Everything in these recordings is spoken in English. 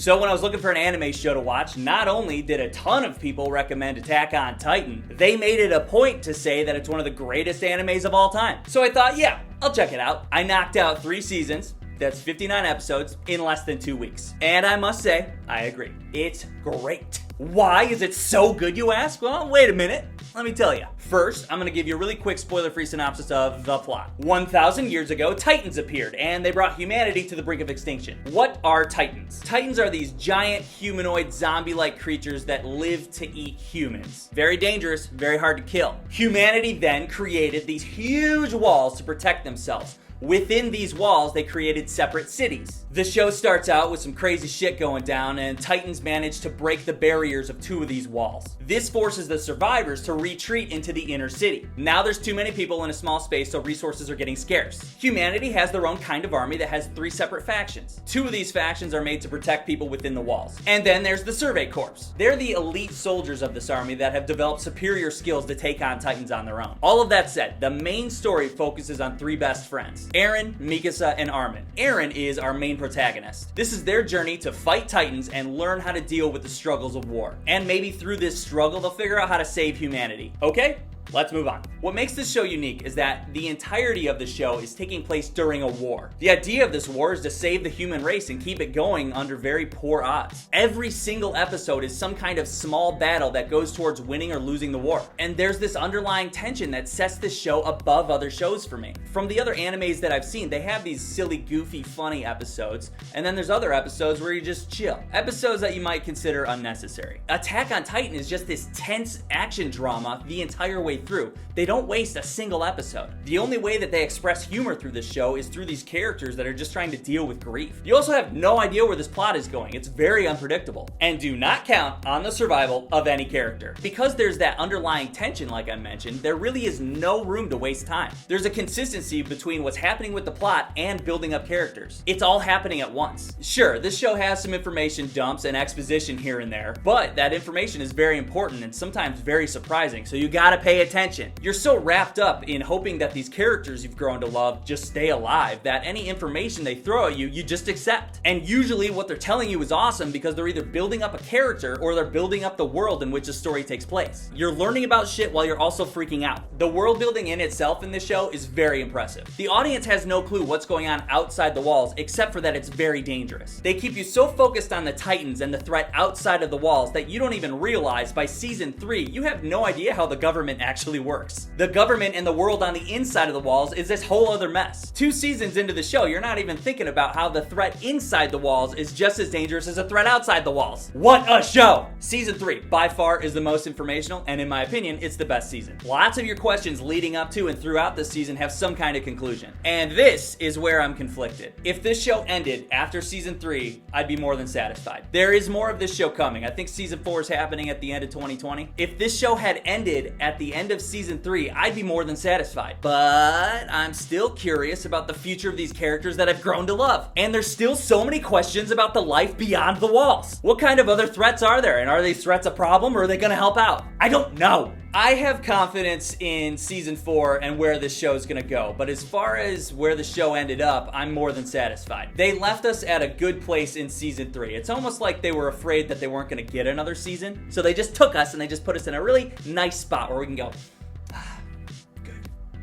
So when I was looking for an anime show to watch, not only did a ton of people recommend Attack on Titan, they made it a point to say that it's one of the greatest animes of all time. So I thought, yeah, I'll check it out. I knocked out 3 seasons. That's 59 episodes in less than 2 weeks. And I must say, I agree. It's great. Why is it so good, you ask? Well, wait a minute. Let me tell you. First, I'm going to give you a really quick spoiler-free synopsis of the plot. 1,000 years ago, Titans appeared, and they brought humanity to the brink of extinction. What are Titans? Titans are these giant, humanoid, zombie-like creatures that live to eat humans. Very dangerous, very hard to kill. Humanity then created these huge walls to protect themselves. Within these walls, they created separate cities. The show starts out with some crazy shit going down, and Titans manage to break the barriers of 2 of these walls. This forces the survivors to retreat into the inner city. Now there's too many people in a small space, so resources are getting scarce. Humanity has their own kind of army that has 3 separate factions. 2 of these factions are made to protect people within the walls. And then there's the Survey Corps. They're the elite soldiers of this army that have developed superior skills to take on Titans on their own. All of that said, the main story focuses on 3 best friends: Eren, Mikasa, and Armin. Eren is our main protagonist. This is their journey to fight Titans and learn how to deal with the struggles of war. And maybe through this struggle, they'll figure out how to save humanity. Okay? Let's move on. What makes this show unique is that the entirety of the show is taking place during a war. The idea of this war is to save the human race and keep it going under very poor odds. Every single episode is some kind of small battle that goes towards winning or losing the war. And there's this underlying tension that sets this show above other shows for me. From the other animes that I've seen, they have these silly, goofy, funny episodes, and then there's other episodes where you just chill. Episodes that you might consider unnecessary. Attack on Titan is just this tense action drama the entire way through. They don't waste a single episode. The only way that they express humor through this show is through these characters that are just trying to deal with grief. You also have no idea where this plot is going. It's very unpredictable. And do not count on the survival of any character. Because there's that underlying tension, like I mentioned, there really is no room to waste time. There's a consistency between what's happening with the plot and building up characters. It's all happening at once. Sure, this show has some information dumps and exposition here and there, but that information is very important and sometimes very surprising, so you gotta pay attention. You're so wrapped up in hoping that these characters you've grown to love just stay alive that any information they throw at you, you just accept. And usually what they're telling you is awesome because they're either building up a character or they're building up the world in which the story takes place. You're learning about shit while you're also freaking out. The world building in itself in this show is very impressive. The audience has no clue what's going on outside the walls except for that it's very dangerous. They keep you so focused on the Titans and the threat outside of the walls that you don't even realize by season 3 you have no idea how the government actually works. The government and the world on the inside of the walls is this whole other mess. 2 seasons into the show, you're not even thinking about how the threat inside the walls is just as dangerous as a threat outside the walls. What a show! Season 3, by far, is the most informational, and in my opinion, it's the best season. Lots of your questions leading up to and throughout the season have some kind of conclusion. And this is where I'm conflicted. If this show ended after season 3, I'd be more than satisfied. There is more of this show coming. I think season 4 is happening at the end of 2020. If this show had ended at the end of season 3, I'd be more than satisfied. But I'm still curious about the future of these characters that I've grown to love. And there's still so many questions about the life beyond the walls. What kind of other threats are there? And are these threats a problem or are they gonna help out? I don't know. I have confidence in season 4 and where this show is gonna go, but as far as where the show ended up, I'm more than satisfied. They left us at a good place in season 3. It's almost like they were afraid that they weren't gonna get another season, so they just took us and they just put us in a really nice spot where we can go,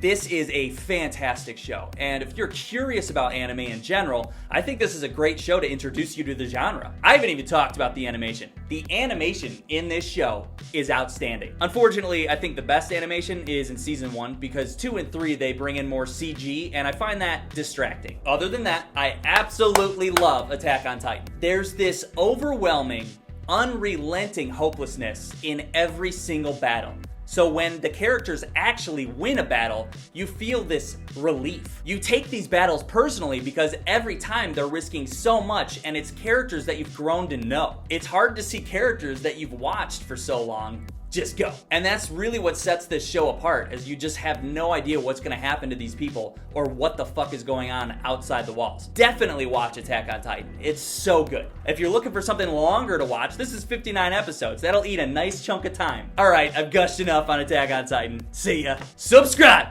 this is a fantastic show, and if you're curious about anime in general, I think this is a great show to introduce you to the genre. I haven't even talked about the animation. The animation in this show is outstanding. Unfortunately, I think the best animation is in season 1 because 2 and 3 they bring in more CG, and I find that distracting. Other than that, I absolutely love Attack on Titan. There's this overwhelming, unrelenting hopelessness in every single battle. So when the characters actually win a battle, you feel this relief. You take these battles personally because every time they're risking so much and it's characters that you've grown to know. It's hard to see characters that you've watched for so long just go. And that's really what sets this show apart, is you just have no idea what's gonna happen to these people or what the fuck is going on outside the walls. Definitely watch Attack on Titan. It's so good. If you're looking for something longer to watch, this is 59 episodes. That'll eat a nice chunk of time. All right, I've gushed enough on Attack on Titan. See ya. Subscribe!